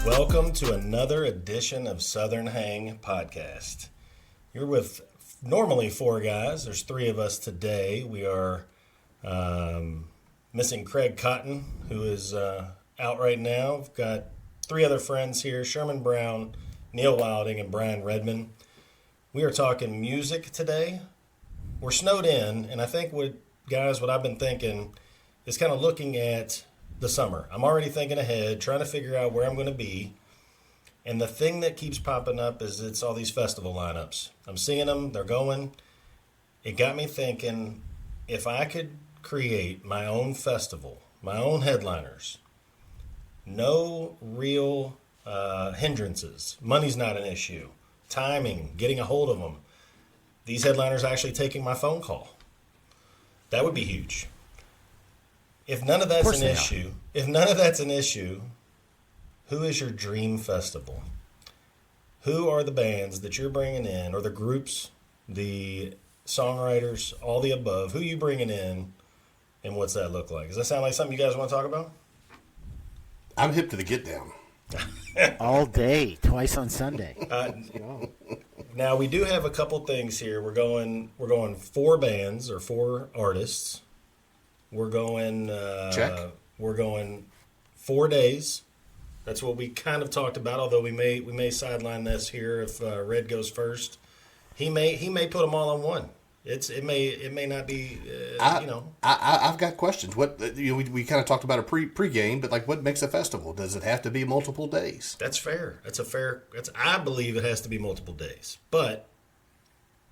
Welcome to another edition of Southern Hang Podcast. You're with normally four guys. There's three of us today. We are missing Craig Cotton, who is out right now. We've got three other friends here, Sherman Brown, Neil Wilding, and Brian Redmond. We are talking music today. We're snowed in, and I think what I've been thinking is kind of looking at the summer. I'm already thinking ahead, trying to figure out where I'm going to be. And the thing that keeps popping up is it's all these festival lineups. I'm seeing them, they're going. It got me thinking, if I could create my own festival, my own headliners, no real hindrances. Money's not an issue. Timing, getting a hold of them. These headliners actually taking my phone call. That would be huge. If none of that's an issue, who is your dream festival? Who are the bands that you're bringing in, or the groups, the songwriters, all the above? Who are you bringing in, and what's that look like? Does that sound like something you guys want to talk about? I'm hip to the get down. All day, twice on Sunday. Now we do have a couple things here. We're going four bands or four artists. We're going Check. We're going 4 days. That's what we kind of talked about. Although we may sideline this here if Red goes first. He may put them all on one. It may not be. I've got questions. What we kind of talked about a pregame, but like, what makes a festival? Does it have to be multiple days? That's fair. I believe it has to be multiple days, but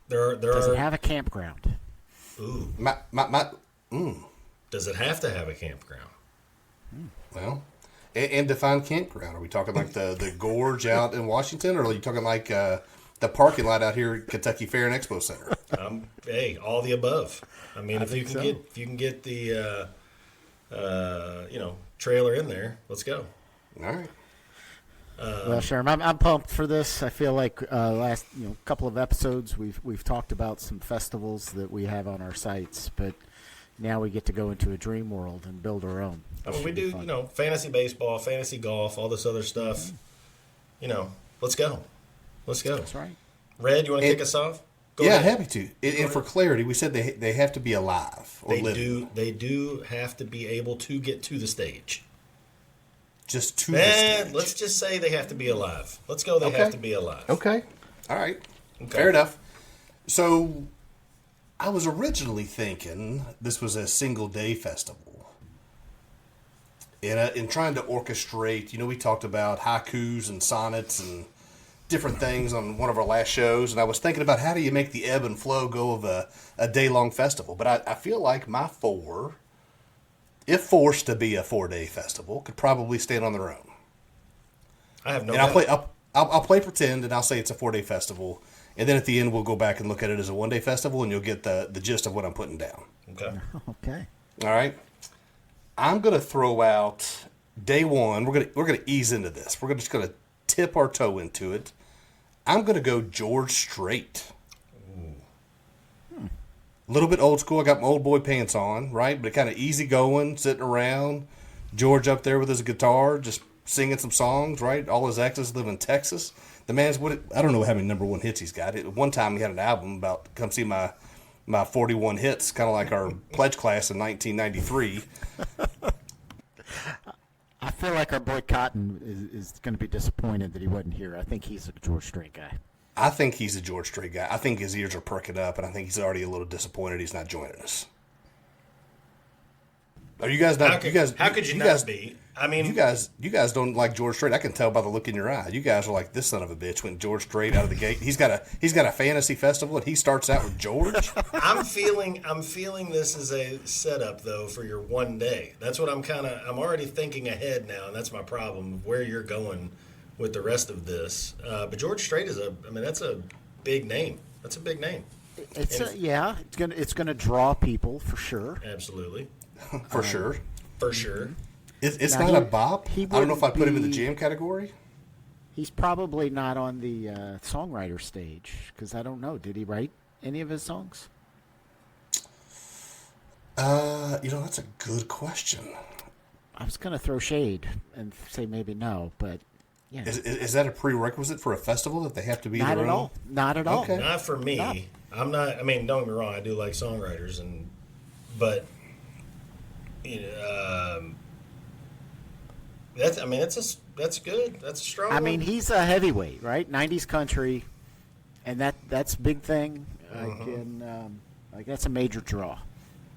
Does it have a campground? Ooh. Does it have to have a campground? Well, and define campground. Are we talking like the gorge out in Washington, or are you talking like the parking lot out here at Kentucky Fair and Expo Center? Hey, all the above. I mean, if you can get the trailer in there, let's go. All right. Well, Sherm, I'm pumped for this. I feel like last couple of episodes we've talked about some festivals that we have on our sites, but now we get to go into a dream world and build our own. I mean, we do, fantasy baseball, fantasy golf, all this other stuff. Let's go. That's right. Red, you want to kick us off? Go yeah, ahead. happy to. And for clarity, we said they have to be alive or living. They do have to be able to get to the stage. Just to the stage. Let's just say they have to be alive. Let's go. They have to be alive. Okay. All right. Okay. Fair enough. So I was originally thinking this was a single-day festival. In trying to orchestrate, we talked about haikus and sonnets and different things on one of our last shows, and I was thinking about how do you make the ebb and flow go of a day-long festival. But I feel like my four, if forced to be a 4-day festival, could probably stand on their own. I have no and doubt. I'll play pretend, and I'll say it's a 4-day festival. And then at the end, we'll go back and look at it as a 1-day festival, and you'll get the gist of what I'm putting down. Okay. Okay. All right. I'm gonna throw out day one. We're gonna ease into this. We're just gonna tip our toe into it. I'm gonna go George Strait. A little bit old school. I got my old boy pants on, right? But kind of easy going, sitting around. George up there with his guitar, just singing some songs, right? All his exes live in Texas. The man's I don't know how many number one hits he's got. At one time he had an album about come see my 41 hits, kind of like our pledge class in 1993. I feel like our boy Cotton is going to be disappointed that he wasn't here. I think he's a George Strait guy. I think he's a George Strait guy. I think his ears are perking up, and I think he's already a little disappointed he's not joining us. Are you guys not? How could you not be? I mean, you guys don't like George Strait. I can tell by the look in your eye. You guys are like, this son of a bitch went George Strait out of the gate. He's got a fantasy festival, and he starts out with George. I'm feeling this is a setup though for your 1 day. That's what I'm already thinking ahead now, and that's my problem of where you're going with the rest of this. But George Strait that's a big name. That's a big name. It's gonna draw people for sure. Absolutely. For sure. For sure. It's not a bop. I don't know if I'd put him in the jam category. He's probably not on the songwriter stage because I don't know. Did he write any of his songs? That's a good question. I was going to throw shade and say maybe no, but Yeah. Is that a prerequisite for a festival that they have to be Not their at own? all. Not at all. Okay. Not for me. No. I'm not. I mean, don't get me wrong. I do like songwriters, but you know, that's. I mean, that's good. That's a strong. I mean, one. he's a heavyweight, right? 90s country, and that's a big thing. Like that's a major draw.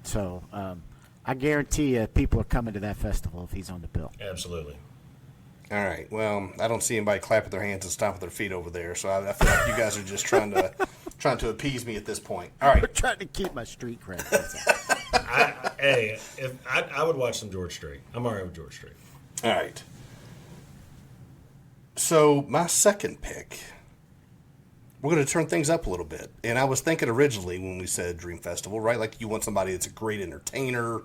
So I guarantee you, people are coming to that festival if he's on the bill. Absolutely. All right. Well, I don't see anybody clapping their hands and stomping their feet over there, so I feel like you guys are just trying to appease me at this point. All We're right. trying to keep my street cred. I would watch some George Strait. I'm all right with George Strait. All right. So my second pick, we're going to turn things up a little bit. And I was thinking originally when we said Dream Festival, right? Like you want somebody that's a great entertainer,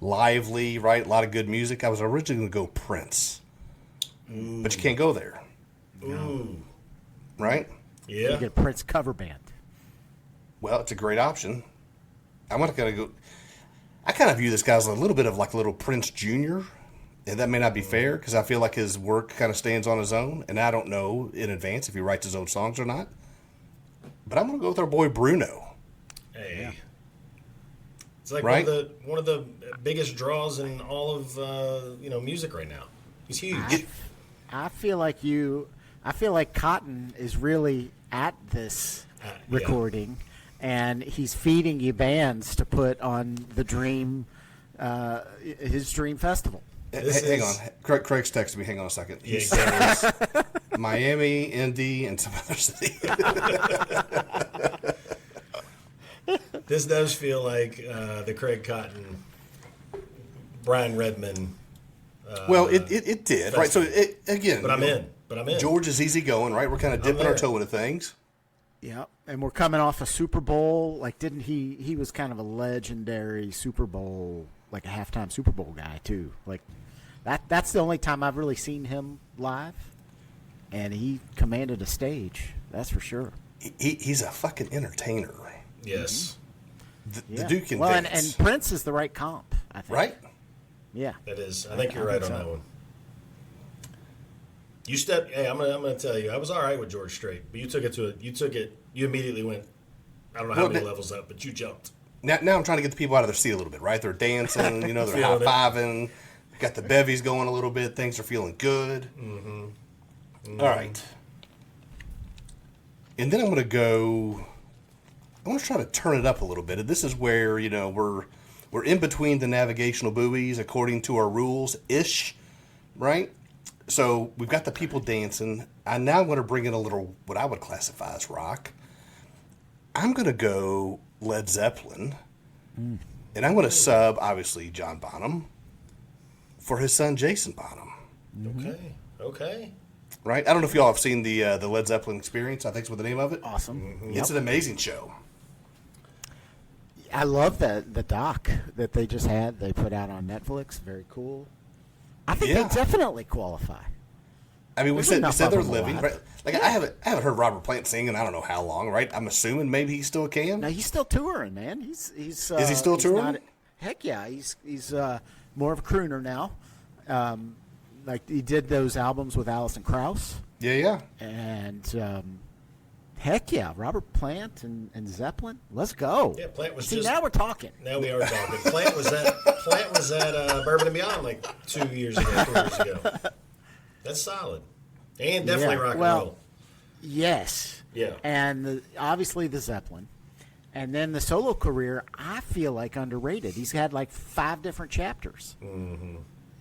lively, right? A lot of good music. I was originally going to go Prince. But you can't go there. Ooh. Right? You Yeah. get a Prince cover band. Well, it's a great option. I'm not going to go. I kind of view this guy as a little bit of like a little Prince Jr., and that may not be fair because I feel like his work kind of stands on his own, and I don't know in advance if he writes his own songs or not. But I'm going to go with our boy Bruno. Hey. Yeah. It's like Right? one of the biggest draws in all of music right now. He's huge. I feel like Cotton is really at this Yeah. recording, and he's feeding you bands to put on the Dream, his Dream Festival. Hang on. Craig's texted me. Hang on a second. He Yeah, says Miami, Indy, and some other city. This does feel like the Craig Cotton, Brian Redman. Well, it did. Right. So, again. But I'm in. George is easy going, right? We're kind of dipping our there. toe into things. Yeah, and we're coming off a Super Bowl. Like, didn't he? He was kind of a legendary Super Bowl, like a halftime Super Bowl guy too. Like that's the only time I've really seen him live, and he commanded a stage. That's for sure. He's a fucking entertainer. Yes. The Duke can well, dance. and Prince is the right comp, I think. Right? Yeah. That is. I think you're I right think on so. that one. Hey, I'm gonna tell you, I was all right with George Strait, but you immediately went, I don't know how Well, many levels up, but you jumped. Now I'm trying to get the people out of their seat a little bit, right? They're dancing, they're Feeling it. high-fiving, got the bevies going a little bit, things are feeling good. All right. And then I'm going to try to turn it up a little bit. And this is where, we're in between the navigational buoys according to our rules-ish, right? So we've got the people dancing. I now want to bring in a little, what I would classify as rock. I'm going to go Led Zeppelin. And I'm going to sub, obviously, John Bonham for his son, Jason Bonham. Okay. Right? I don't know if y'all have seen the Led Zeppelin Experience, I think is what the name of it. Awesome. It's an amazing show. I love the doc that they just had. They put out on Netflix. Very cool. I think Yeah. they definitely qualify. I mean, we There's said enough they're of them living, alive. right? Like I haven't heard Robert Plant sing in I don't know how long, right? I'm assuming maybe he still can. Now he's still touring, man. He's Is he still he's touring? not- heck yeah, he's more of a crooner now. Like he did those albums with Alison Krauss, Yeah. and heck yeah, Robert Plant and Zeppelin. Let's go. Yeah, Plant was See, just. now we're talking. Now we are talking. Plant was at Bourbon and Beyond like 2 years ago, 3 years ago. That's solid, and definitely Yeah, rock and well, roll. Yes. Yeah. And obviously the Zeppelin. And then the solo career, I feel like underrated. He's had like 5 different chapters. Mm-hmm.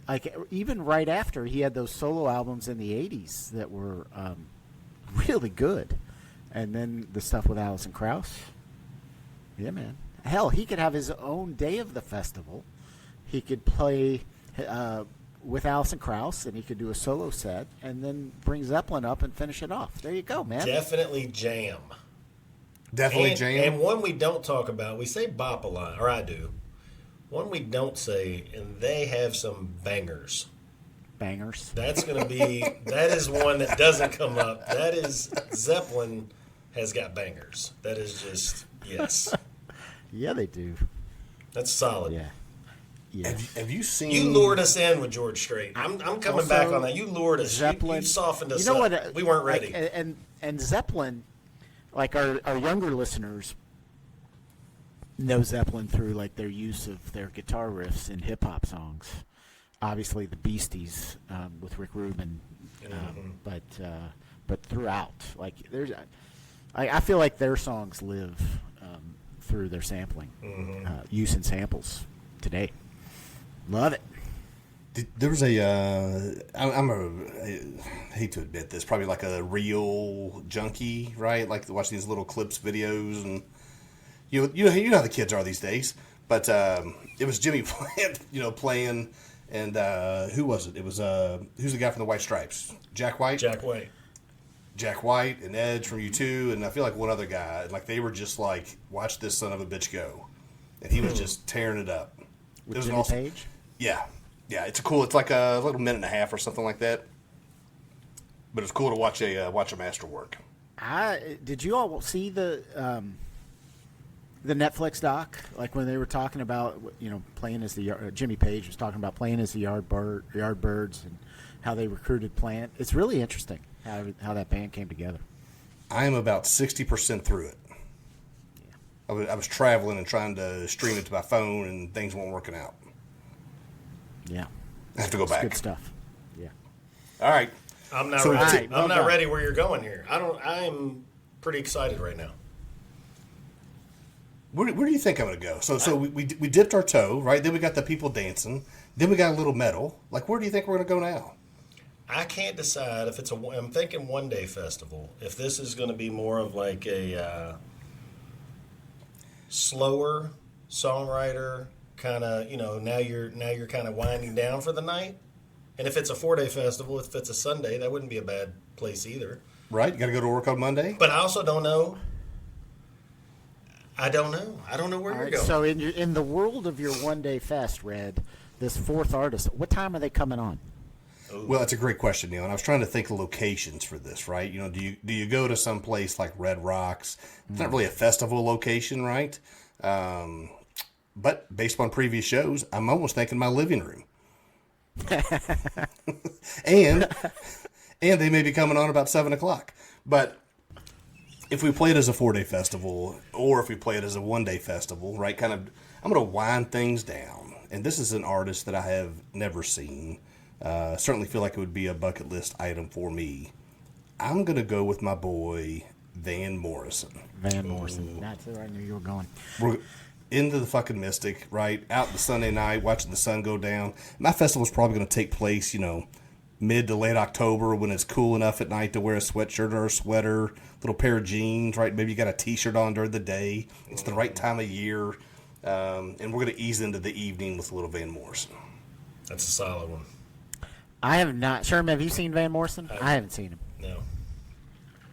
Like even right after he had those solo albums in the 80s that were really good. And then the stuff with Alison Krauss. Yeah, man. Hell, he could have his own day of the festival. He could play with Alison Krauss, and he could do a solo set, and then bring Zeppelin up and finish it off. There you go, man. Definitely jam. Definitely and, jam. And one we don't talk about, we say bop a lot, or I do. One we don't say, and they have some bangers. Bangers. That's going to be, that is one that doesn't come up. That is, Zeppelin has got bangers. That is just, yes. Yeah, they do. That's solid. Yeah. Yeah. Have you seen? You lured us in with George Strait. I'm coming back Also, on that. You lured us. Zeppelin. You softened us You know up. what? We weren't like, ready. and Zeppelin, like our younger listeners know Zeppelin through like their use of their guitar riffs in hip hop songs. Obviously, the Beasties with Rick Rubin, but throughout, like there's, I feel like their songs live through their sampling, use and samples today. Love it. There was a, I hate to admit this, probably like a real junkie, right? Like watching these little clips, videos, and you know how the kids are these days. But it was Jimmy playing, and who was it? It was who's the guy from the White Stripes? Jack White. Jack White and Edge from U2, and I feel like one other guy. Like they were just like, watch this son of a bitch go, and he was just tearing it up. With it was Jimmy Page? Yeah. It's like a little minute and a half or something like that. But it's cool to watch a master work. Did you all see the Netflix doc? Like when they were talking about playing as the Jimmy Page was talking about playing as the Yardbirds and how they recruited Plant. It's really interesting how that band came together. I am about 60% through it. Yeah. I was traveling and trying to stream it to my phone, and things weren't working out. Yeah, I have to go back. Good stuff. Yeah. All right. I'm not ready. Right, well I'm not done. ready where you're going here. I'm pretty excited right now. Where do you think I'm going to go? So we dipped our toe, right? Then we got the people dancing. Then we got a little metal. Like, where do you think we're going to go now? I can't decide if it's I'm thinking one day festival. If this is going to be more of like a slower songwriter kind of, now you're kind of winding down for the night. And if it's a 4-day festival, if it's a Sunday, that wouldn't be a bad place either. Right? You got to go to work on Monday. But I also don't know. I don't know where All you're right, going. so in the world of your one-day fest, Red, this fourth artist, what time are they coming on? Well, that's a great question, Neil. And I was trying to think of locations for this, right? Do you go to some place like Red Rocks? It's not really a festival location, right? But based on previous shows, I'm almost thinking my living room. and they may be coming on about 7:00. But if we play it as a 4-day festival, or if we play it as a 1-day festival, right? I'm going to wind things down. And this is an artist that I have never seen. Certainly feel like it would be a bucket list item for me. I'm going to go with my boy, Van Morrison. Van Morrison. That's it. I knew you were going. We're into the fucking Mystic, right? Out the Sunday night, watching the sun go down. My festival's probably going to take place, mid to late October when it's cool enough at night to wear a sweatshirt or a sweater, little pair of jeans, right? Maybe you got a T-shirt on during the day. It's the right time of year. And we're going to ease into the evening with a little Van Morrison. That's a solid one. I have not. Sherm, have you seen Van Morrison? I haven't seen him.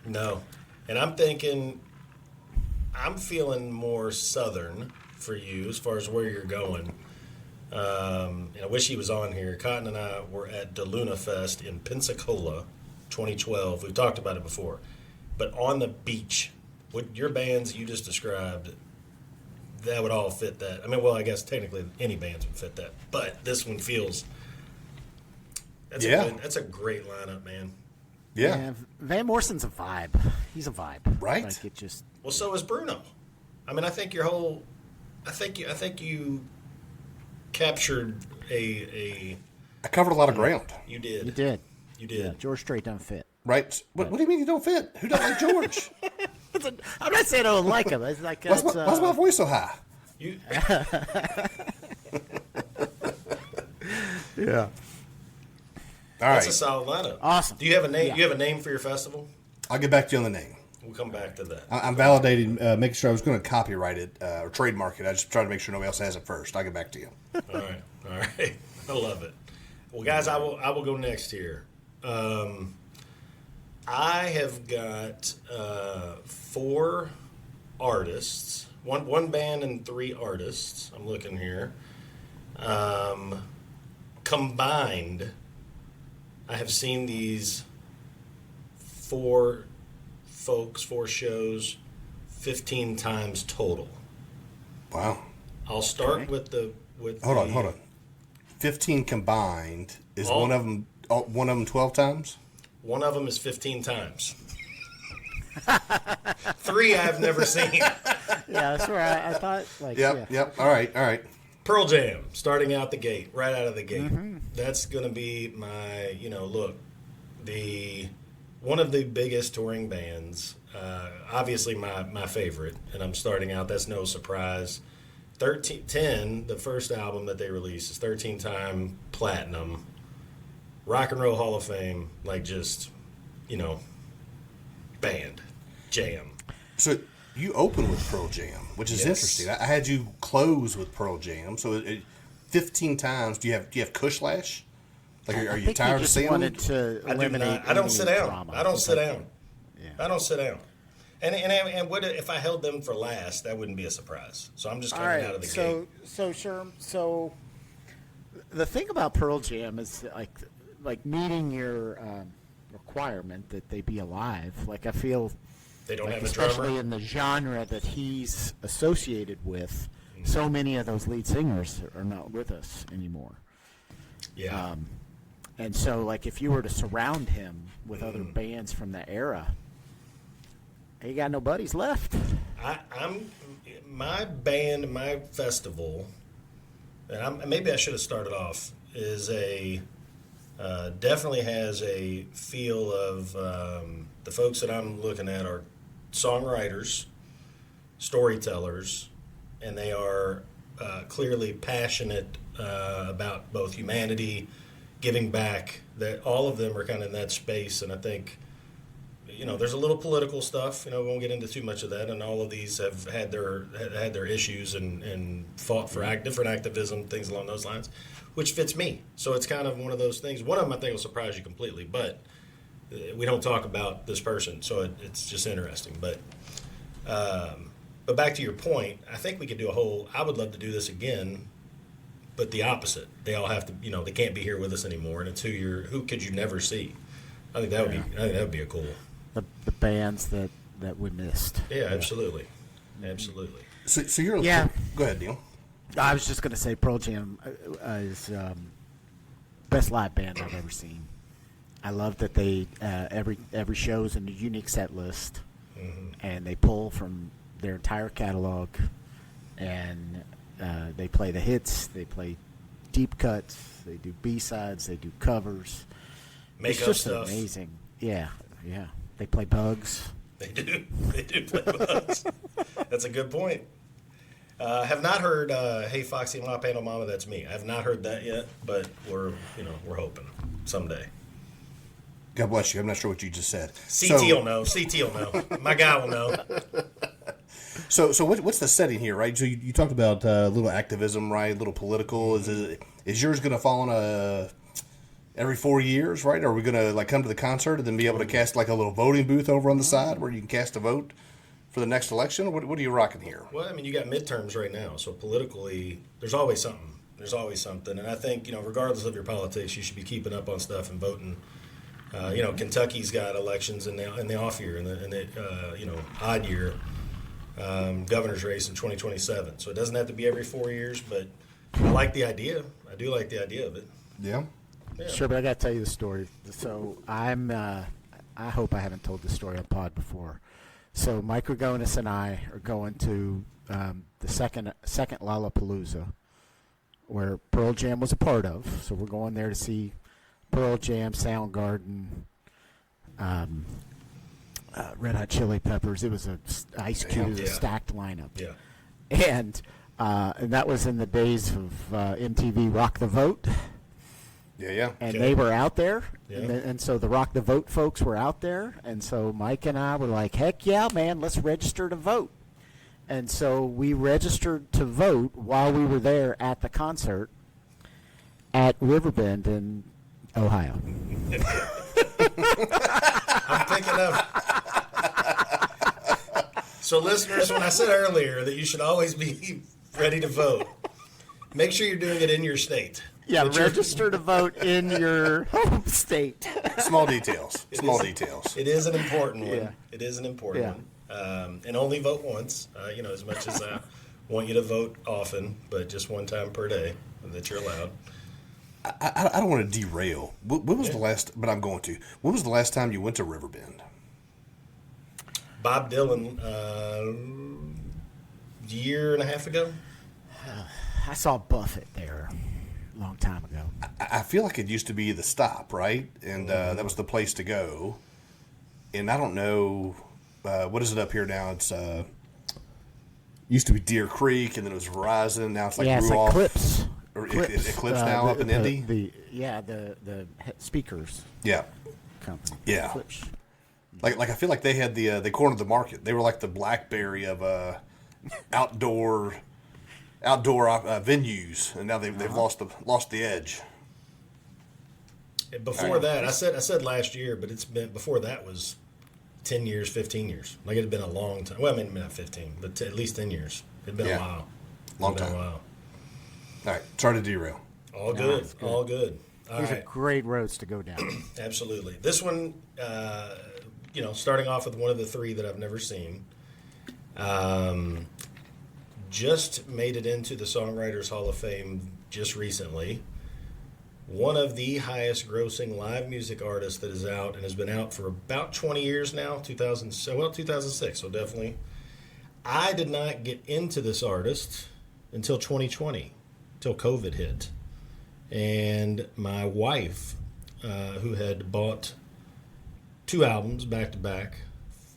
No. And I'm thinking, I'm feeling more southern for you as far as where you're going. And I wish he was on here. Cotton and I were at DeLuna Fest in Pensacola, 2012. We've talked about it before. But on the beach, what your bands you just described, that would all fit that. I mean, well, I guess technically any bands would fit that. But this one feels... That's a great lineup, man. Yeah. Van Morrison's a vibe. He's a vibe. Right. Like it just... Well, so is Bruno. I mean, I think you captured a. I covered a lot of ground. You did. You did. You did. Yeah, George Strait don't fit. Right? What do you mean you don't fit? Who don't like George? I'm not saying I don't like him. It's like Why's my voice so high? You. Yeah. All That's right. a solid lineup. Awesome. Do you have a name? Yeah. You have a name for your festival? I'll get back to you on the name. We'll come back to that. I'm validating, making sure I was going to copyright it or trademark it. I just trying to make sure nobody else has it first. I'll get back to you. All right. I love it. Well, guys, I will go next here. I have got 4 artists, one band and 3 artists. I'm looking here. Combined, I have seen these 4 shows 15 times total. Wow. I'll start with the. Hold on. 15 combined. Is All- one of them 12 times? One of them is 15 times. 3 I've never seen. Yeah, that's where I thought. Like, Yep, yeah. yep. All right. Pearl Jam, starting out the gate, right out of the gate. Mm-hmm. That's going to be my, look, one of the biggest touring bands. Obviously, my favorite, and I'm starting out. That's no surprise. 10, the first album that they released, is 13-time platinum. Rock and Roll Hall of Fame, like just, band, jam. So you open with Pearl Jam, which is Yes. interesting. I had you close with Pearl Jam. So 15 times. Do you have Kushlash? Like, are you think tired he of just seeing wanted it? to I do eliminate. not. I don't any sit down. drama. I don't sit down. Yeah. I don't sit down. And what if I held them for last? That wouldn't be a surprise. So I'm just All coming right. out of the So gate. Sherm. So the thing about Pearl Jam is like meeting your requirement that they be alive. Like I feel They don't like have a especially drummer. in the genre that he's associated with, so many of those lead singers are not with us anymore. Yeah. And so, like, if you were to surround him with other bands from the era, he got no buddies left. I'm my band, my festival, and maybe I should have started off is definitely has a feel of the folks that I'm looking at are songwriters, storytellers, and they are clearly passionate about both humanity, giving back. That all of them are kind of in that space, and I think there's a little political stuff. We won't get into too much of that, and all of these have had their issues and fought for different activism, things along those lines, which fits me. So it's kind of one of those things. One of them I think will surprise you completely, but we don't talk about this person, so it's just interesting. But back to your point, I think we could do I would love to do this again, but the opposite. They all have to, they can't be here with us anymore, and it's who could you never see? I think that would be a cool. The bands that we missed. Yeah, absolutely, absolutely. So you're Yeah. Go ahead, Neil. I was just going to say Pearl Jam is best live band I've ever seen. I love that they every show's in a unique set list, and they pull from their entire catalog, and they play the hits, they play deep cuts, they do B-sides, they do covers. Make It's up just stuff. amazing. Yeah. They play Bugs. They do play bugs. That's a good point. Have not heard "Hey Foxy Ma Panel Mama, That's Me." I have not heard that yet, but we're hoping someday. God bless you. I'm not sure what you just said. CT will know. CT will know. My guy will know. So what's the setting here, right? So you talked about a little activism, right? A little political. Is yours going to fall on every 4 years, right? Are we going to come to the concert and then be able to cast like a little voting booth over on the side where you can cast a vote for the next election? What are you rocking here? Well, I mean, you got midterms right now, so politically, there's always something. There's always something, and I think regardless of your politics, you should be keeping up on stuff and voting. Kentucky's got elections in the off year, in the odd year, governor's race in 2027. So it doesn't have to be every 4 years, but I like the idea. I do like the idea of it. Yeah. Yeah. Sure, but I got to tell you the story. So I hope I haven't told this story on pod before. So Mike Ragonis and I are going to the second Lollapalooza, where Pearl Jam was a part of. So we're going there to see Pearl Jam, Soundgarden, Red Hot Chili Peppers. It was a Ice Cube Yeah. stacked lineup. Yeah. And that was in the days of MTV Rock the Vote. Yeah. And Okay. they were out there, Yeah. and so the Rock the Vote folks were out there, and so Mike and I were like, heck yeah, man, let's register to vote. And so we registered to vote while we were there at the concert at Riverbend in Ohio. I'm thinking of. So, listeners, when I said earlier that you should always be ready to vote, make sure you're doing it in your state. Yeah, That you're- register to vote in your home state. Small details. Small details. It is an important one. Yeah. It is an important Yeah. one. And only vote once. As much as I want you to vote often, but just one time per day that you're allowed. I don't want to derail. When was the last? But I'm going to. When was the last time you went to Riverbend? Bob Dylan, year and a half ago. I saw Buffett there a long time ago. I feel like it used to be the stop, right? And that was the place to go. And I don't know, what is it up here now? It's used to be Deer Creek, and then it was Verizon. Now it's like Yeah, it's Ruoff. like Eclipse. Or Eclipse now up in Indy? The speakers Yeah. company. Yeah. Eclipse. Like I feel like they had they cornered the market. They were like the BlackBerry of outdoor venues, and now they've lost the edge. And before that, I said last year, but it's been before that was 10 years, 15 years. Like it had been a long time. Well, I mean not 15, but at least 10 years. It'd been a while. Long It'd been time. a while. All right, sorry to derail. All good. it's good. All good. All These right. are great roads to go down. Absolutely. This one, starting off with one of the three that I've never seen, just made it into the Songwriters Hall of Fame just recently. One of the highest grossing live music artists that is out and has been out for about 20 years now, 2006, so definitely. I did not get into this artist until 2020, until COVID hit. And my wife, who had bought 2 albums back to back,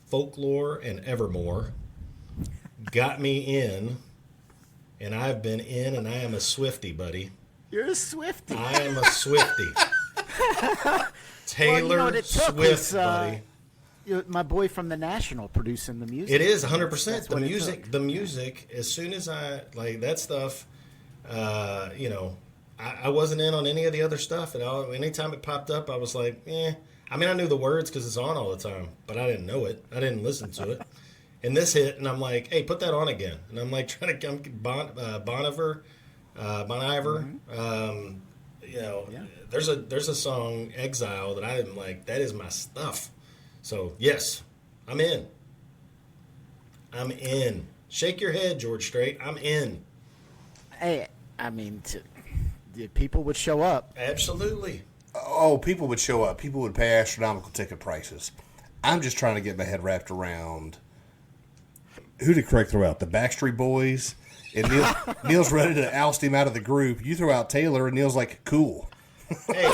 Folklore and Evermore, got me in, and I've been in, and I am a Swiftie, buddy. You're a Swiftie. I am a Swiftie. Taylor Well, you know what it took Swift, was, buddy. My boy from the National producing the music. It is 100%. That's The what it music, took. the music. As soon as I like that stuff, I wasn't in on any of the other stuff, and anytime it popped up, I was like, eh. I mean, I knew the words because it's on all the time, but I didn't know it. I didn't listen to it. And this hit, and I'm like, hey, put that on again. And I'm like trying to come Bon Iver. Yeah. There's a song Exile that I'm like, that is my stuff. So yes, I'm in. I'm in. Shake your head, George Strait. I'm in. Hey, I mean, the people would show up. Absolutely. Oh, people would show up. People would pay astronomical ticket prices. I'm just trying to get my head wrapped around who did Craig throw out? The Backstreet Boys? And Neil's ready to oust him out of the group. You throw out Taylor, and Neil's like, cool. Hey,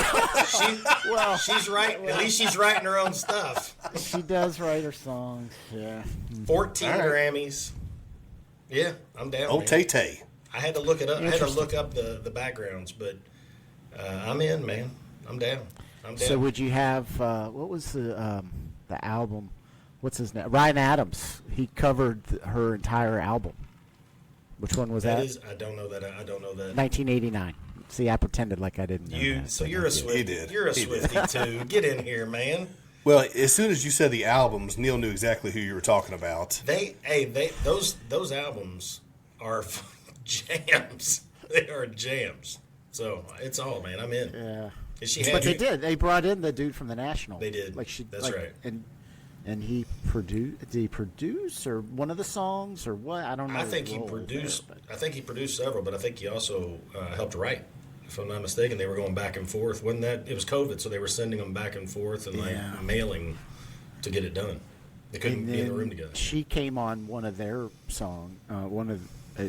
she's right. At least she's writing her own stuff. She does write her songs. Yeah. 14 All right. Grammys. Yeah, I'm down. Oh, man. Tay-Tay. I had to look it up. I had to Interesting. look up the backgrounds, but I'm in, man. I'm down. I'm down. So would you have what was the album? What's his name? Ryan Adams. He covered her entire album. Which one was that? I don't know that. I don't know that. 1989. See, I pretended like I didn't know that. So but you're I a did. Swiftie. He did. You're a He did. Swiftie too. Get in here, man. Well, as soon as you said the albums, Neil knew exactly who you were talking about. Those albums are jams. They are jams. So it's all, man. I'm in. Yeah. Is she But happy? they did. They brought in the dude from the National. They did. That's right. And he produced. Did he produce or one of the songs or what? I don't know. I his think he role produced. there, I think he produced several, but I think he also helped write. If I'm not mistaken, they were going back and forth. Wasn't that? It was COVID, so they were sending them back and forth and Yeah. mailing to get it done. They couldn't And be in the then room together. She came on one of their song.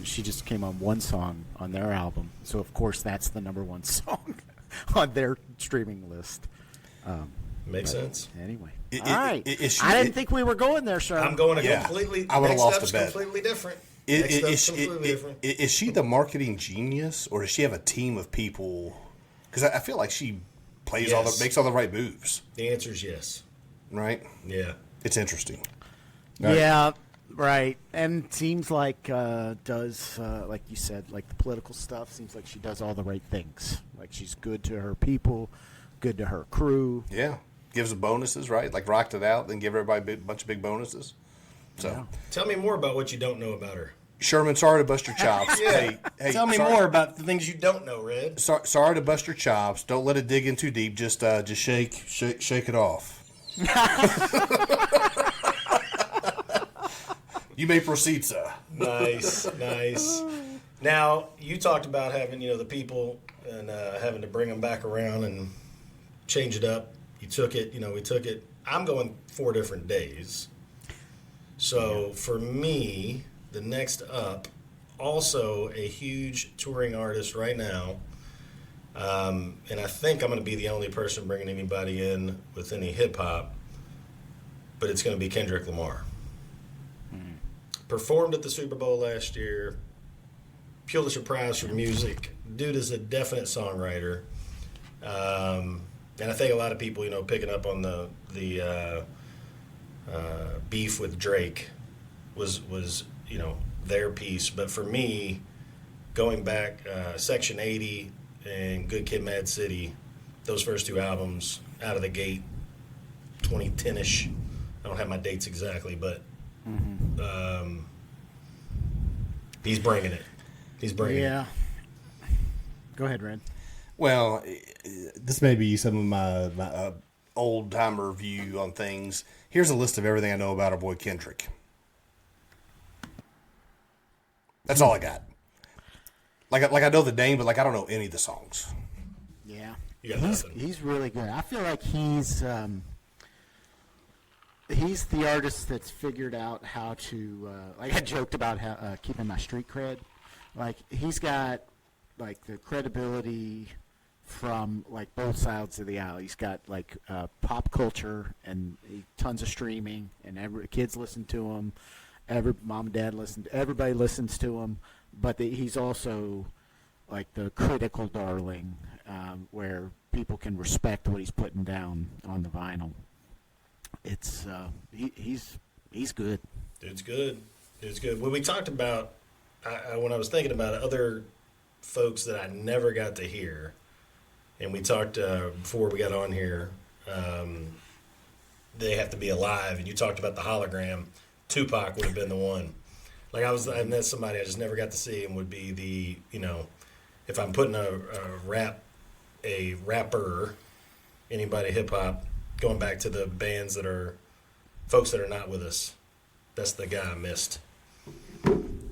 She just came on one song on their album. So of course that's the number one song on their streaming list. Makes sense. Anyway, All all right. is she- I didn't think we were going there, Sherm. I'm going to Yeah. completely. I would've next lost step's a bet. completely different. Is, Next is, step's completely different. is she the marketing genius, or does she have a team of people? Because I feel like she plays Yes. makes all the right moves, The answer is yes. right? Yeah. It's interesting. All right. Yeah, right. And seems like does like you said, like the political stuff. Seems like she does all the right things. Like she's good to her people, good to her crew. Yeah. Gives them bonuses, right? Like rocked it out, then give everybody a bunch of big bonuses. So, Yeah. Tell me more about what you don't know about her. Sherman, sorry to bust your chops. Hey, Tell me sorry, more about the things you don't know, Red. Sorry to bust your chops. Don't let it dig in too deep. Just shake it off. You may proceed, sir. Nice, nice. Now, you talked about having, the people and having to bring them back around and change it up. You took it, we took it. I'm going 4 different days. So for me, the next up, also a huge touring artist right now. And I think I'm going to be the only person bringing anybody in with any hip hop, but it's going to be Kendrick Lamar. Performed at the Super Bowl last year. Pulitzer Prize for music. Dude is a definite songwriter. And I think a lot of people, picking up on the beef with Drake was their piece. But for me, going back, Section 80 and Good Kid, Mad City, those first 2 albums out of the gate, 2010-ish. I don't have my dates exactly, but he's bringing it. He's bringing it. Yeah. Go ahead, Red. Well, this may be some of my old timer view on things. Here's a list of everything I know about our boy Kendrick. That's all I got. Like I know the name, but I don't know any of the songs. Yeah. Nothing. He's really good. I feel like he's the artist that's figured out how to like I joked about how, keeping my street cred. Like he's got like the credibility from like both sides of the aisle. He's got like pop culture and tons of streaming, and kids listen to him. Mom and dad everybody listens to him. But he's also like the critical darling, where people can respect what he's putting down on the vinyl. It's he's good. It's good. It's good. When we talked about, when I was thinking about other folks that I never got to hear, and we talked before we got on here, they have to be alive, and you talked about the hologram. Tupac would have been the one. Like I met somebody I just never got to see, and would be the, if I'm putting a rapper, anybody hip hop, going back to the bands that are folks that are not with us, that's the guy I missed.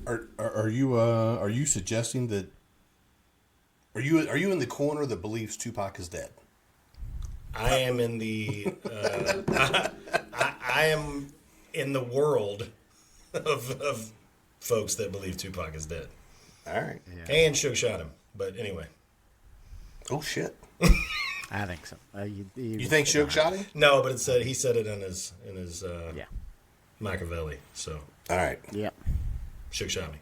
Are you suggesting that? Are you in the corner that believes Tupac is dead? I am in the I am in the world of folks that believe Tupac is dead. All right. Yeah. And Suge shot him. But anyway. Oh shit. I think so. You think Suge shot him? No, but he said it in his Yeah. Machiavelli. So All right. Yep. Suge shot me.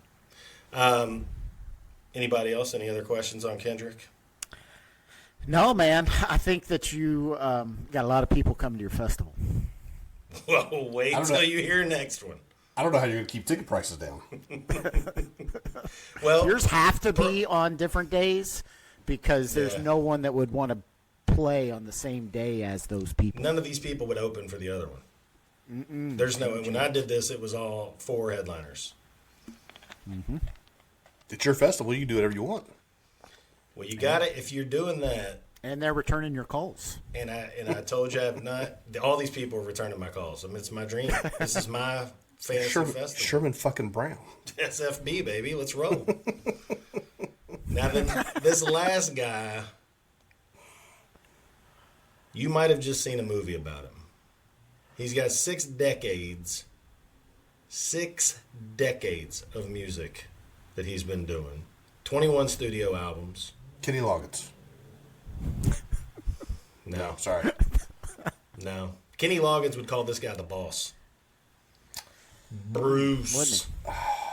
Anybody else? Any other questions on Kendrick? No, man. I think that you got a lot of people coming to your festival. Well, wait till you hear next one. I don't know how you're going to keep ticket prices down. Well, Yours have to be on different days because there's no one that would want to play on the same day as those people. none of these people would open for the other one. There's no. When I did this, it was all 4 headliners. It's your festival. You can do whatever you want. Well, you got it if you're doing that. And they're returning your calls. And I told you I've not. All these people are returning my calls. I mean, it's my dream. This is my fantasy festival. Sherman fucking Brown. SFB, baby. Let's roll. Now, this last guy, you might have just seen a movie about him. He's got 6 decades of music that he's been doing. 21 studio albums. Kenny Loggins. No, Sorry. no. Kenny Loggins would call this guy the boss. Bruce. Wouldn't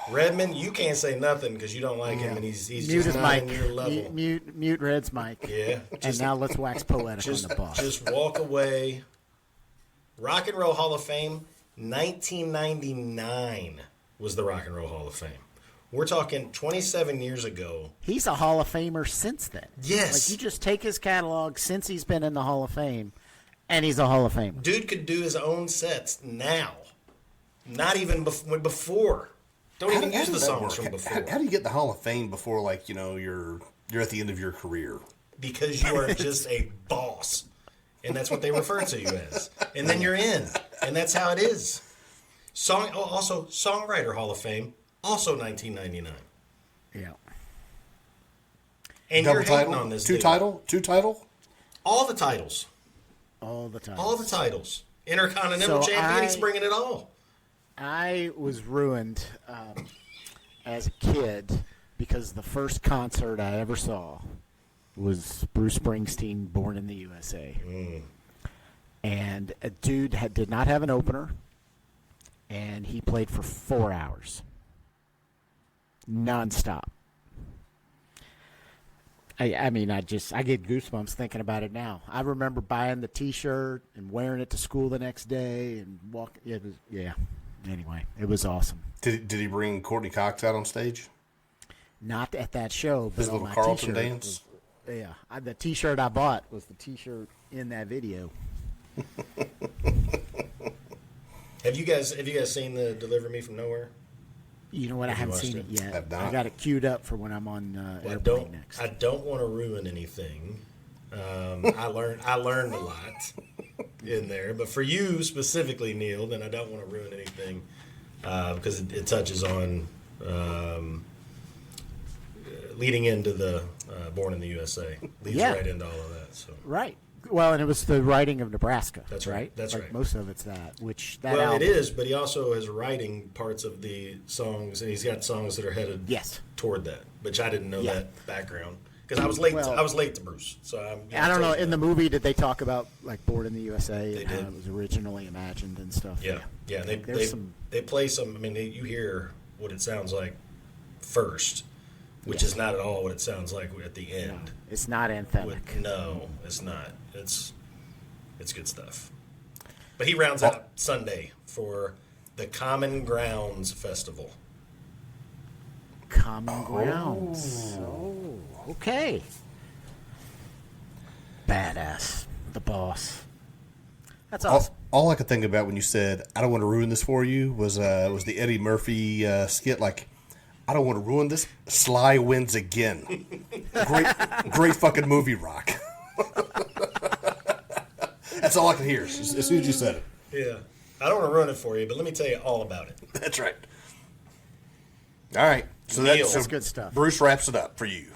Redmond, you can't say nothing because you don't like him, and he's Mute just his not mic. in your level. Mute Red's mic. Yeah. And now let's wax poetic on the boss. Just walk away. Rock and Roll Hall of Fame, 1999 was the Rock and Roll Hall of Fame. We're talking 27 years ago. He's a Hall of Famer since then. Yes. Like, you just take his catalog since he's been in the Hall of Fame, and he's a Hall of Famer. Dude could do his own sets now. Not even before. Don't even use the songs from before. How do you get the Hall of Fame before, you're at the end of your career? Because you are just a boss. And that's what they refer to you as. And then you're in. And that's how it is. Also, Songwriter Hall of Fame, also 1999. Yeah. And Double you're hating title? on this Two dude. title? All the titles. All the time. All the titles. Intercontinental So champion, he's bringing it all. I was ruined as a kid because the first concert I ever saw was Bruce Springsteen, Born in the USA. And a dude did not have an opener, and he played for 4 hours. Nonstop. I mean, I get goosebumps thinking about it now. I remember buying the T-shirt and wearing it to school the next day and walking. Anyway, it was awesome. Did he bring Courtney Cox out on stage? Not at that show, but His on little my Carlton T-shirt dance? the T-shirt I bought was the T-shirt in that video. Have you guys seen the Deliver Me from Nowhere? You know what? I haven't seen it yet. Have not. I got it queued up for when I'm on Well, airplane next. I don't want to ruin anything. I learned a lot in there, but for you specifically, Neil, then I don't want to ruin anything because it touches on leading into the Born in the USA. Leads right into all of that. So. Right. Well, and it was the writing of Nebraska. That's right. That's like right. Most of it's that. That Well, album, it is, but he also is writing parts of the songs, and he's got songs that are headed toward that, which I didn't know that background because I was late. Well, I was late to Bruce, so I don't know. In the movie, did they talk about like Born in the USA They and how did. it was originally imagined and stuff? Yeah. Like, They play some. I mean, you hear what it sounds like first, which is not at all what it sounds like at the end. No, it's not anthemic. No, it's not. It's good stuff. But he rounds out Sunday for the Common Grounds Festival. Common Grounds. Oh, okay. Badass. The boss. That's awesome. All I could think about when you said, I don't want to ruin this for you, was the Eddie Murphy skit, like, I don't want to ruin this. Sly wins again. Great fucking movie, Rock. That's all I could hear as soon as you said it. Yeah. I don't want to ruin it for you, but let me tell you all about it. That's right. All right. So Neil. that's good stuff. Bruce wraps it up for you.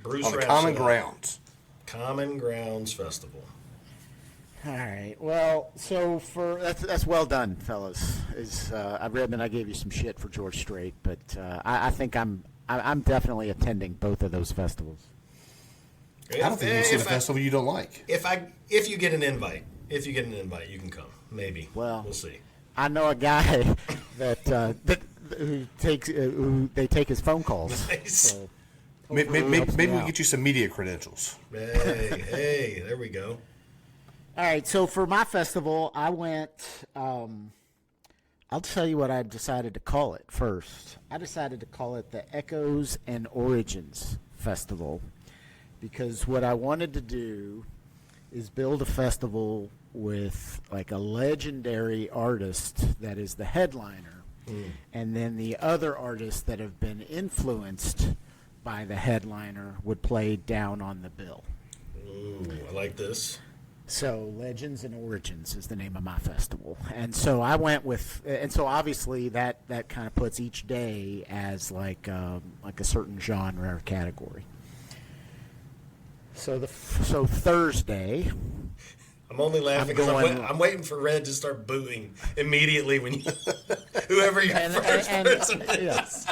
Bruce on the wraps Common it up. Grounds. Common Grounds Festival. All right. Well, so that's well done, fellas. I Redmond, I gave you some shit for George Strait, but I think I'm definitely attending both of those festivals. I don't think you can see the festival you don't like. If you get an invite, you can come. Maybe. Well, we'll see. I know a guy who they take his phone calls. Nice. So Maybe we get you some media credentials. Hey, there we go. All right, so for my festival, I went. I'll tell you what I decided to call it first. I decided to call it the Echoes and Origins Festival because what I wanted to do is build a festival with like a legendary artist that is the headliner, and then the other artists that have been influenced by the headliner would play down on the bill. Ooh, I like this. So Legends and Origins is the name of my festival. And so I went with, and so obviously that kind of puts each day as like a certain genre or category. So Thursday, I'm only laughing because I'm waiting for Red to start booing immediately when you, whoever your first person is.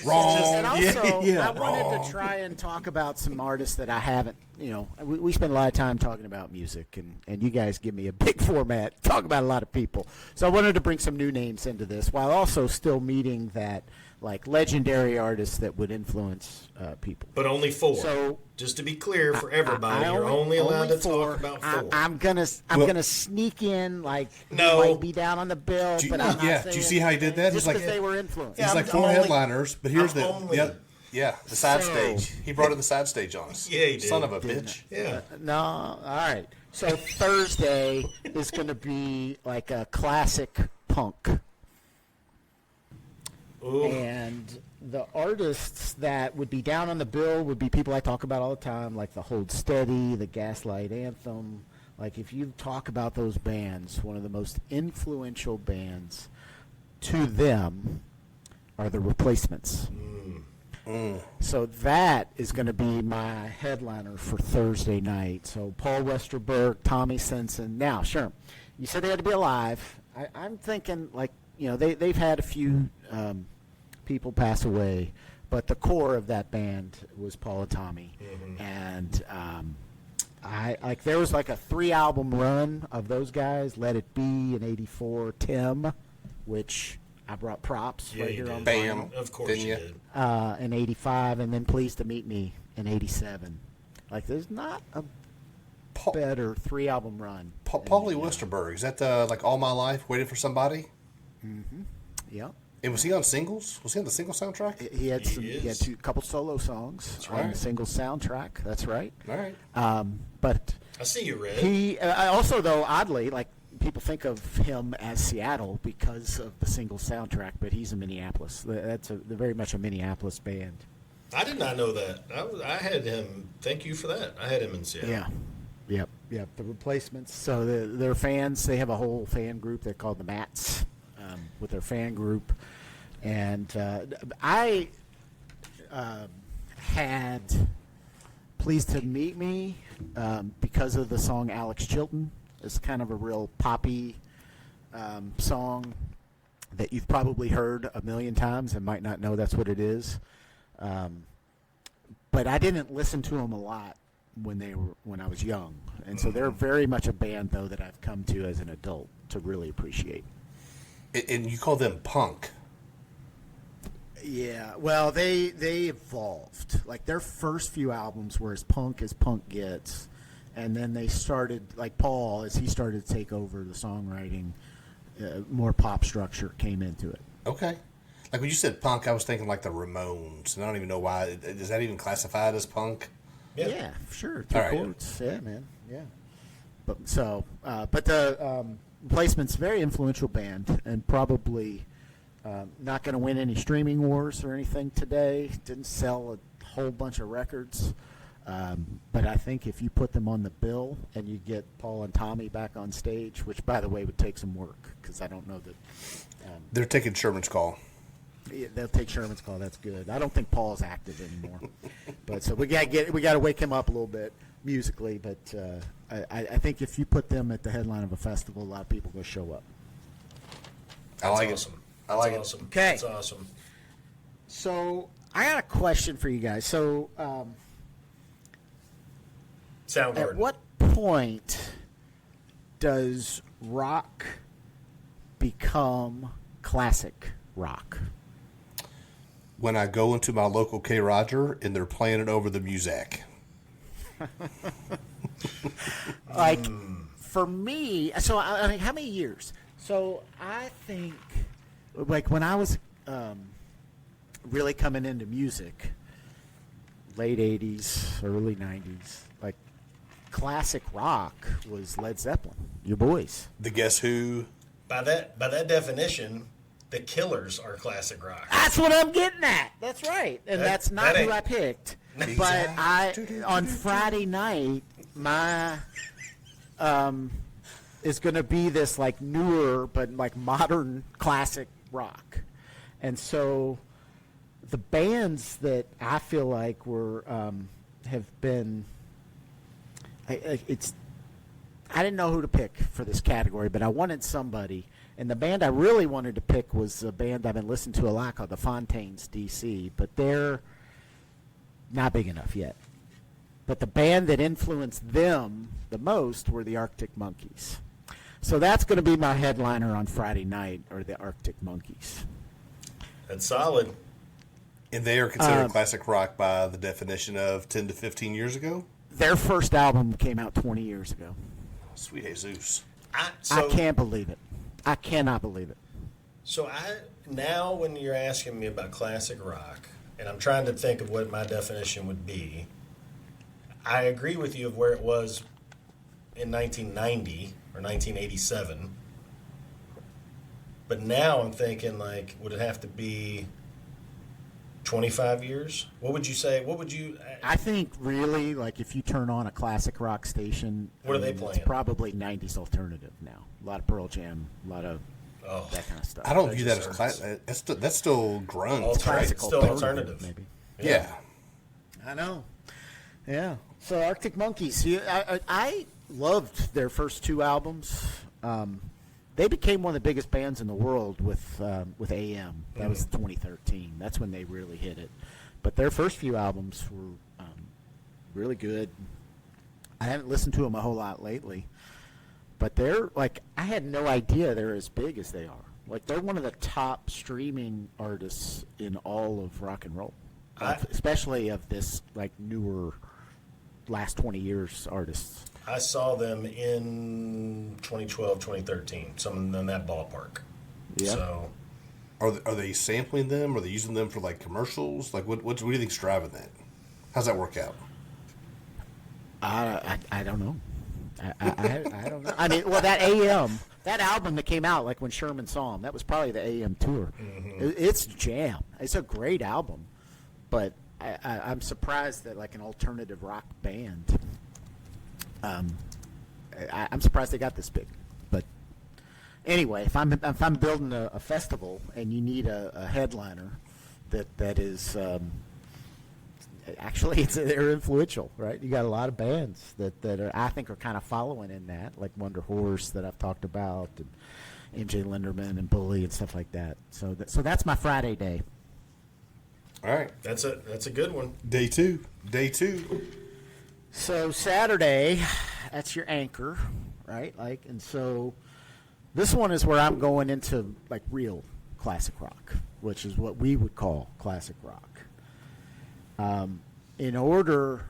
Wrong. And also, Yeah, I wanted to try and talk about some artists that I haven't, we spend a lot of time talking about music, and you guys give me a big format, talk about a lot of people. So I wanted to bring some new names into this while also still meeting that, like, legendary artists that would influence people. But only 4. So, just to be clear for everybody, you're only allowed to talk about 4. I'm gonna sneak in like No. might be down on the bill, but I'm not saying, do you see how he did that? Just He's like, because they were influenced. he's Yeah, like I'm 4 only- headliners, but here's I'm only- the side So- stage. He brought in the side stage on us. Yeah, he did. Son of a bitch. Yeah. No, all right. So Thursday is going to be like a classic punk, Ooh. and the artists that would be down on the bill would be people I talk about all the time, like the Hold Steady, the Gaslight Anthem. Like if you talk about those bands, one of the most influential bands to them are the Replacements. So that is going to be my headliner for Thursday night. So Paul Westerberg, Tommy Sensen. Now, sure, you said they had to be alive. I'm thinking, like, they've had a few people pass away, but the core of that band was Paul and Tommy. Mm-hmm. And there was like a 3-album run of those guys. Let It Be in '84, Tim, which I brought props right here on Bam. Of course you did. In '85, and then Pleased to Meet Me in '87. Like, there's not a better 3-album run. Paulie Westerberg, is that like All My Life, Waiting for Somebody? Mm-hmm. Yep. And was he on singles? Was he on the single soundtrack? He had a couple solo songs on the single soundtrack. That's right. All right. But I see you, Red. He also, though, oddly, like, people think of him as Seattle because of the single soundtrack, but he's in Minneapolis. They're very much a Minneapolis band. I did not know that. I had him. Thank you for that. I had him in Seattle. Yeah. Yep. The Replacements. So their fans, they have a whole fan group they're called the Mats, with their fan group. And I had Pleased to Meet Me because of the song Alex Chilton. It's kind of a real poppy song that you've probably heard a million times and might not know that's what it is. But I didn't listen to them a lot when I was young. And so they're very much a band, though, that I've come to as an adult to really appreciate. And you call them punk. Yeah, well, they evolved. Like, their first few albums were as punk gets. And then they started, like Paul, as he started to take over the songwriting, more pop structure came into it. Okay. Like when you said punk, I was thinking like the Ramones. And I don't even know why. Is that even classified as punk? Yeah, sure. Three chords. Yeah, man. Yeah. But the Replacement's a very influential band and probably not going to win any streaming wars or anything today. Didn't sell a whole bunch of records. But I think if you put them on the bill and you get Paul and Tommy back on stage, which, by the way, would take some work because I don't know that. They're taking Sherman's call. Yeah, they'll take Sherman's call. That's good. I don't think Paul's active anymore. But so we got to wake him up a little bit musically. But I think if you put them at the headline of a festival, a lot of people will show up. I like awesome. it. I like it. Awesome. Okay. That's awesome. So I got a question for you guys. So. Soundgarden. At what point does rock become classic rock? When I go into my local K. Roger and they're playing it over the Muzak. Like, for me, so I mean, how many years? So I think, like, when I was really coming into music, late 80s, early 90s, like, classic rock was Led Zeppelin, your boys. The Guess Who. By that definition, the Killers are classic rock. That's what I'm getting at. That's right. And that's not who I picked. But on Friday night, my is going to be this like newer but like modern classic rock. And so the bands that I feel like were have been I didn't know who to pick for this category, but I wanted somebody. And the band I really wanted to pick was a band I've been listening to a lot called the Fontaines DC, but they're not big enough yet. But the band that influenced them the most were the Arctic Monkeys. So that's going to be my headliner on Friday night, or the Arctic Monkeys. That's solid. And they are considered classic rock by the definition of 10 to 15 years ago? Their first album came out 20 years ago. Sweet Jesus. I can't believe it. I cannot believe it. So now when you're asking me about classic rock, and I'm trying to think of what my definition would be, I agree with you of where it was in 1990 or 1987. But now I'm thinking, like, would it have to be 25 years? What would you say? What would you... I think really, like, if you turn on a classic rock station... What are they playing? It's probably 90s alternative now. A lot of Pearl Jam, a lot of that kind of stuff. I don't view that as classic. That's still grunge. Classic still alternative. Maybe. Yeah. I know. Yeah. So Arctic Monkeys, I loved their first two albums. They became one of the biggest bands in the world with AM. That was 2013. That's when they really hit it. But their first few albums were really good. I haven't listened to them a whole lot lately. But they're like, I had no idea they're as big as they are. Like, they're one of the top streaming artists in all of rock and roll, especially of this like newer last 20 years artists. I saw them in 2012, 2013, something in that ballpark. Yeah. So, Are they sampling them? Are they using them for like commercials? Like what do you think's driving that? How's that work out? I don't know. I don't know. I mean, well, that album that came out like when Sherman saw him, that was probably the AM tour. It's jam. It's a great album, but I'm surprised that like an alternative rock band. I'm surprised they got this big. But anyway, if I'm building a festival and you need a headliner that is actually they're influential, right? You got a lot of bands that are, I think, are kind of following in that, like Wonder Horse that I've talked about, and MJ Linderman and Bully and stuff like that. So that's my Friday day. All right. that's a good one. Day two. So Saturday, that's your anchor, right? Like, and so this one is where I'm going into like real classic rock, which is what we would call classic rock. In order,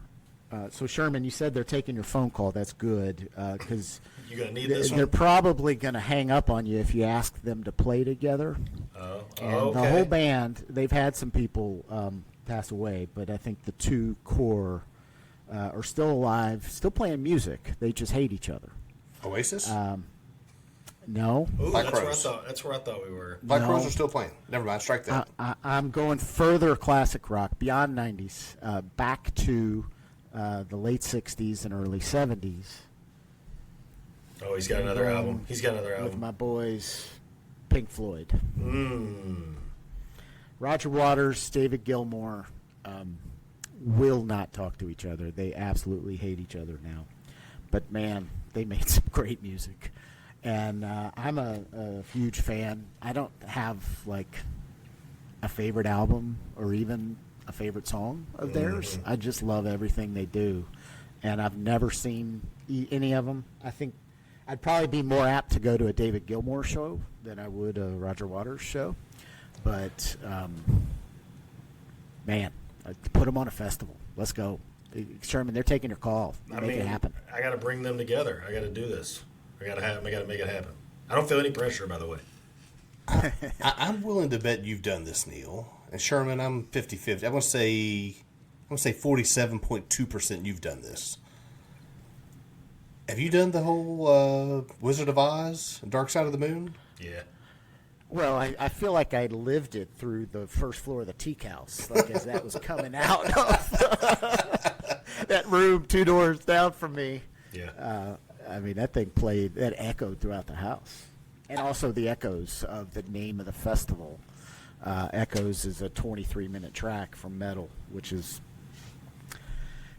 so Sherman, you said they're taking your phone call. That's good, because You're going to need this they're one? probably going to hang up on you if you ask them to play together. And okay. the whole band, they've had some people pass away, but I think the two core are still alive, still playing music. They just hate each other. Oasis? No. Ooh, Black that's Crowes. That's where I thought we were. Black No. Crowes are still playing. Never mind. Strike that. I'm going further classic rock, beyond 90s, back to the late 60s and early 70s. Oh, he's got another album. He's got another With album. my boys, Pink Floyd. Mm. Roger Waters, David Gilmour will not talk to each other. They absolutely hate each other now. But, man, they made some great music. And I'm a huge fan. I don't have, like, a favorite album or even a favorite song of theirs. I just love everything they do. And I've never seen any of them. I think I'd probably be more apt to go to a David Gilmour show than I would a Roger Waters show. But, man, put them on a festival. Let's go. Sherman, they're taking your call. Make it happen. I got to bring them together. I got to do this. I got to make it happen. I don't feel any pressure, by the way. I'm willing to bet you've done this, Neil. And Sherman, I'm 50-50. I'm going to say 47.2% you've done this. Have you done the whole Wizard of Oz, Dark Side of the Moon? Yeah. Well, I feel like I lived it through the first floor of the teak house, like as that was coming out of that room 2 doors down from me. Yeah. I mean, that thing played, that echoed throughout the house. And also the echoes of the name of the festival. Echoes is a 23-minute track from Metal, which is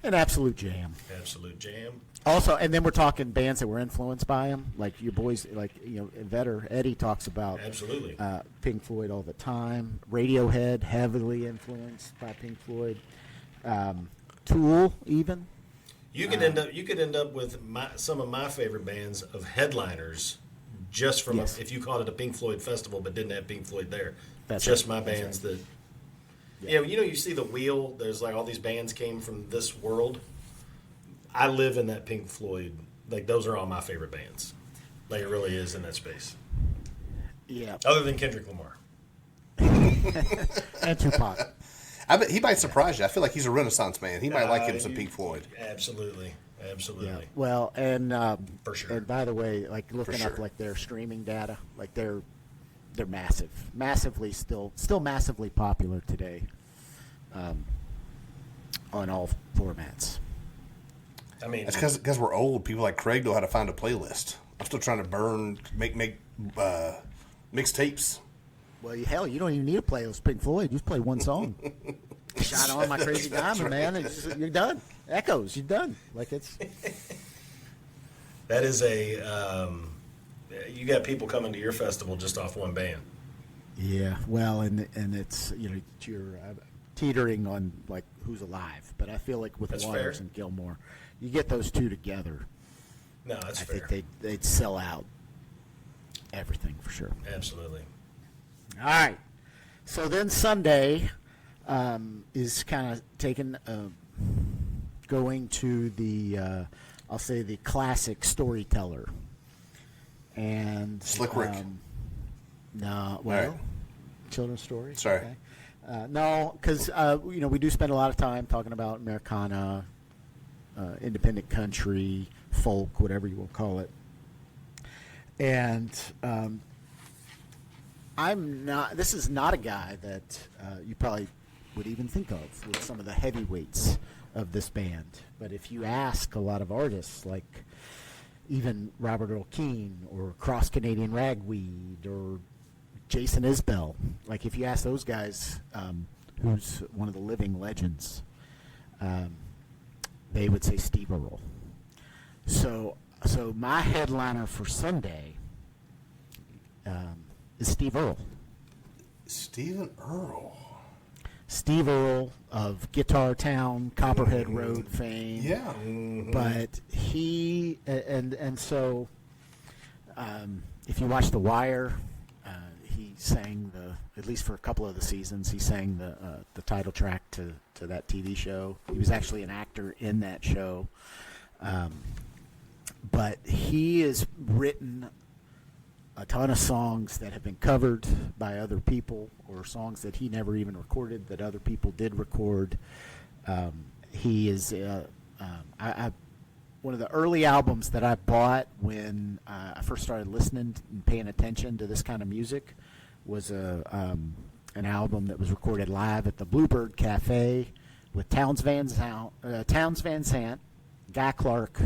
an absolute jam. Absolute jam. Also, and then we're talking bands that were influenced by him, like your boys, like, you know, Vetter, Eddie talks about Absolutely. Pink Floyd all the time. Radiohead, heavily influenced by Pink Floyd. Tool, even. You could end up with some of my favorite bands of headliners, just from Yes. if you called it a Pink Floyd festival, but didn't have Pink Floyd there. That's just right. my That's bands right. that. Yeah, you know, you see the wheel. There's like all these bands came from this world. I live in that Pink Floyd. Like, those are all my favorite bands. Like, it really is in that space. Yeah. Other than Kendrick Lamar. And Tupac. I bet he might surprise you. I feel like he's a Renaissance man. He might like him some you- Pink Floyd. Absolutely. Absolutely. Yeah. Well, and For sure. And by the way, like looking up sure. like their streaming data, like they're massive, massively still massively popular today, on all formats. I mean, That's because we're old. People like Craig know how to find a playlist. I'm still trying to make mixtapes. Well, hell, you don't even need to play those Pink Floyd. Just play one song. Shot on my crazy diamond, man. You're done. Echoes, you're done. Like it's. That is you got people coming to your festival just off one band. Yeah, well, and it's you're teetering on like who's alive, but I feel like with That's Waters fair. and Gilmore, you get those two together. No, that's I fair. think they'd sell out everything for sure. Absolutely. All right, so then Sunday is kind of taken going to the I'll say the classic storyteller and Slick Rick. No, well, All right. children's stories. Sorry. Okay. No, because we do spend a lot of time talking about Americana, independent country, folk, whatever you will call it. And this is not a guy that you probably would even think of with some of the heavyweights of this band. But if you ask a lot of artists, like even Robert Earl Keen or Cross Canadian Ragweed or Jason Isbell, like if you ask those guys, who's one of the living legends, they would say Steve Earle. So my headliner for Sunday is Steve Earle. Stephen Earle. Steve Earle of Guitar Town, Copperhead Road fame. Yeah. But he so if you watch The Wire, he sang at least for a couple of the seasons, he sang the title track to that TV show. He was actually an actor in that show. But he has written a ton of songs that have been covered by other people or songs that he never even recorded that other people did record. He is one of the early albums that I bought when I first started listening and paying attention to this kind of music was an album that was recorded live at the Bluebird Cafe with Townes Van Sant, Guy Clark,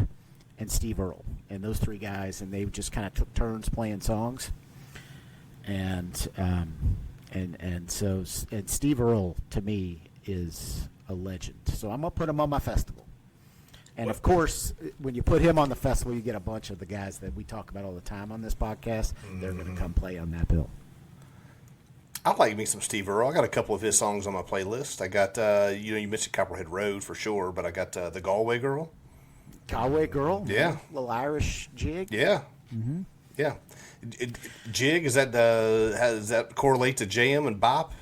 and Steve Earle, and those three guys, and they just kind of took turns playing songs, and so Steve Earle to me is a legend. So I'm gonna put him on my festival, and of course, when you put him on the festival, you get a bunch of the guys that we talk about all the time on this podcast. They're gonna come play on that bill. I like me some Steve Earle. I got a couple of his songs on my playlist. I got you mentioned Copperhead Road for sure, but I got the Galway Girl. Galway Girl, Yeah. little Irish jig. Yeah. Yeah. Jig, is that how does that correlate to jam and bop?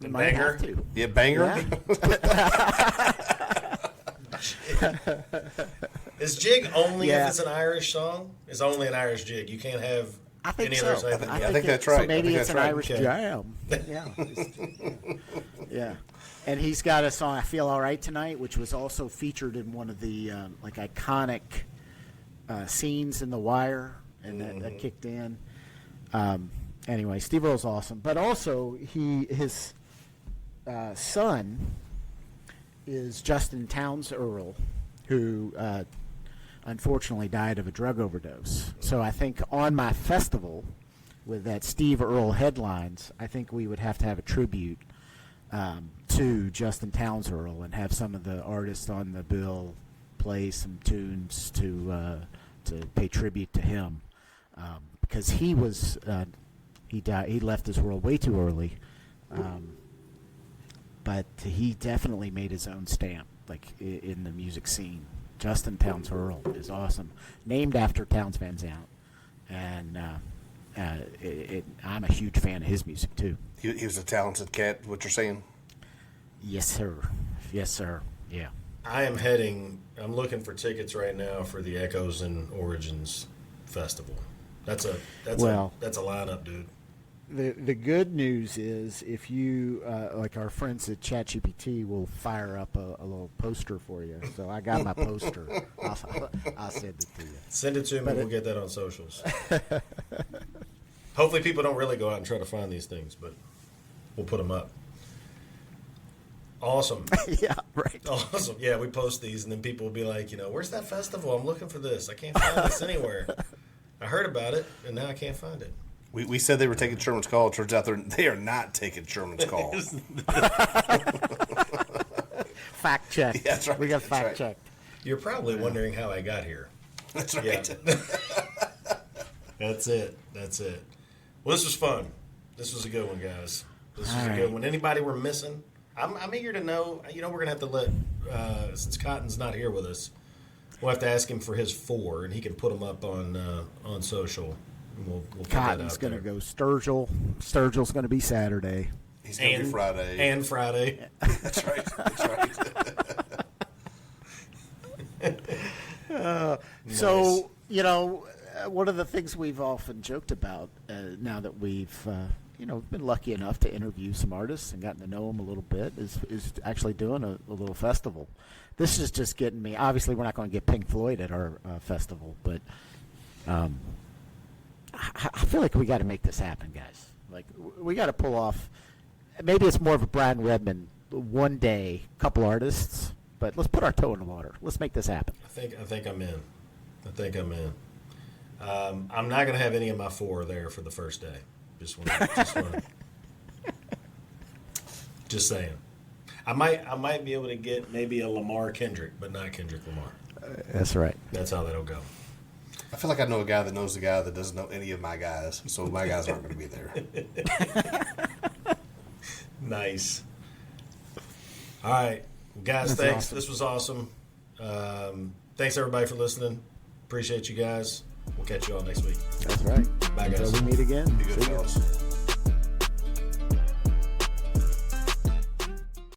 You might have to. Yeah, banger. Yeah. Is jig only Yeah. if it's an Irish song? It's only an Irish jig. You can't have I think any so. other type of I think that's right. So maybe I think it's that's an right. Irish Okay. jam. Yeah. Yeah. And he's got a song, I Feel All Right Tonight, which was also featured in one of the iconic scenes in The Wire, and that kicked in. Anyway, Steve Earle's awesome. But also, his son is Justin Townes Earle, who unfortunately died of a drug overdose. So I think on my festival, with that Steve Earle headlines, I think we would have to have a tribute to Justin Townes Earle and have some of the artists on the bill play some tunes to pay tribute to him, because he died. He left this world way too early, but he definitely made his own stamp, like in the music scene. Justin Townes Earle is awesome, named after Townes Van Sant, and I'm a huge fan of his music too. He was a talented cat, what you're saying? Yes, sir. Yes, sir. Yeah. I'm looking for tickets right now for the Echoes and Origins Festival. That's a lineup, dude. The good news is if you like our friends at ChatGPT will fire up a little poster for you. So I got my poster. I'll send it to you. Send it to me. We'll get that on socials. Hopefully, people don't really go out and try to find these things, but we'll put them up. Awesome. Yeah, right. Awesome. Yeah, we post these, and then people will be like, where's that festival? I'm looking for this. I can't find this anywhere. I heard about it, and now I can't find it. We said they were taking Sherman's call. It turns out they are not taking Sherman's call. fact checked. Yeah, that's right. We got That's fact right. checked. You're probably wondering how I got here. That's right. Yeah. That's it. Well, this was fun. This was a good one, guys. This was a good one. Anybody we're missing? I'm eager to know. We're going to have to let, since Cotton's not here with us, we'll have to ask him for his 4, and he can put them up on social. And we'll put Cotton's that going to out there. go Sturgill. Sturgill's going to be Saturday. He's going to be Friday. And Friday. That's right. So, one of the things we've often joked about now that we've, been lucky enough to interview some artists and gotten to know them a little bit is actually doing a little festival. This is just getting me. Obviously, we're not going to get Pink Floyd at our festival, but I feel like we got to make this happen, guys. Like, we got to pull off. Maybe it's more of a Brian Redman one day, couple artists, but let's put our toe in the water. Let's make this happen. I think I'm in. I'm not going to have any of my 4 there for the first day. Just saying. I might be able to get maybe a Lamar Kendrick, but not Kendrick Lamar. That's right. That's how that'll go. I feel like I know a guy that knows a guy that doesn't know any of my guys, so my guys aren't going to be there. Nice. All right, guys. That's thanks. awesome. This was awesome. Thanks everybody for listening. Appreciate you guys. We'll catch you all next week. That's right. Bye, guys. Until we meet again. Be good, See ya. fellas.